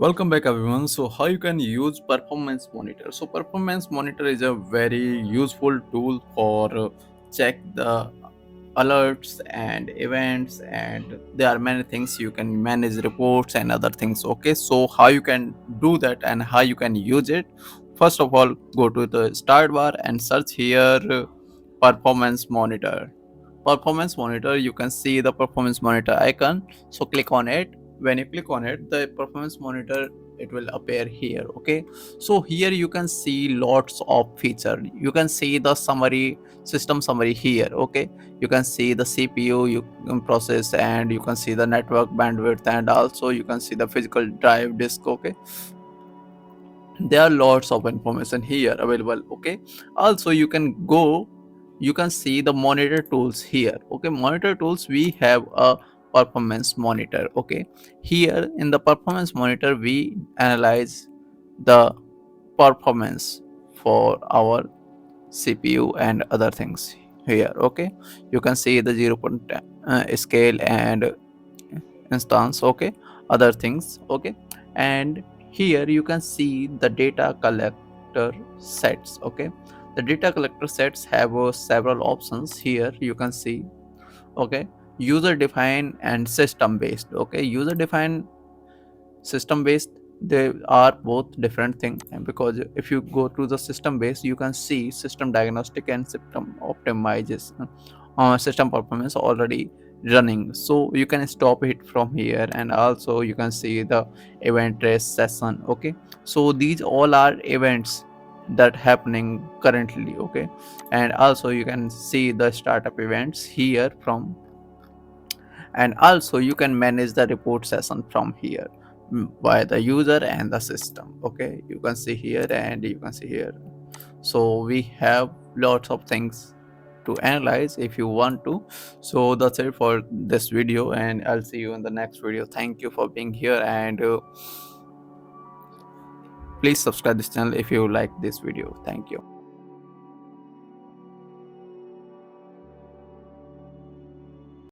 Welcome back everyone. So how you can use performance monitor? So performance monitor is a very useful tool for check the alerts and events, and there are many things you can manage reports and other things. Okay, so how you can do that and how you can use it? First of all, go to the start bar and search here performance monitor. Performance monitor, you can see the performance monitor icon, so click on it. When you click on it, the performance monitor, it will appear here. Okay, so here you can see lots of feature. You can see the summary, system summary here. Okay, you can see the CPU you can process, and you can see the network bandwidth, and also you can see the physical drive disk. Okay, there are lots of information here available. Okay, also you can see the monitor tools here. Okay, monitor tools, we have a performance monitor. Okay, here in the performance monitor we analyze the performance for our CPU and other things here. Okay, you can see the 0 point scale and instance. Okay, other things. Okay, and here you can see the data collector sets. Okay, the data collector sets have several options here. You can see. Okay, user defined and system based. Okay, user defined, system based, they are both different thing. And because if you go to the system based, you can see system diagnostic and system optimizes, system performance already running, so you can stop it from here. And also you can see the event trace session. Okay, so these all are events that happening currently. Okay, and also you can see the startup events here from, and also you can manage the report session from here, by the user and the system. Okay, you can see here and you can see here. So we have lots of things to analyze if you want to. So that's it for this video, and I'll see you in the next video. Thank you for being here, and please subscribe this channel if you like this video. Thank you.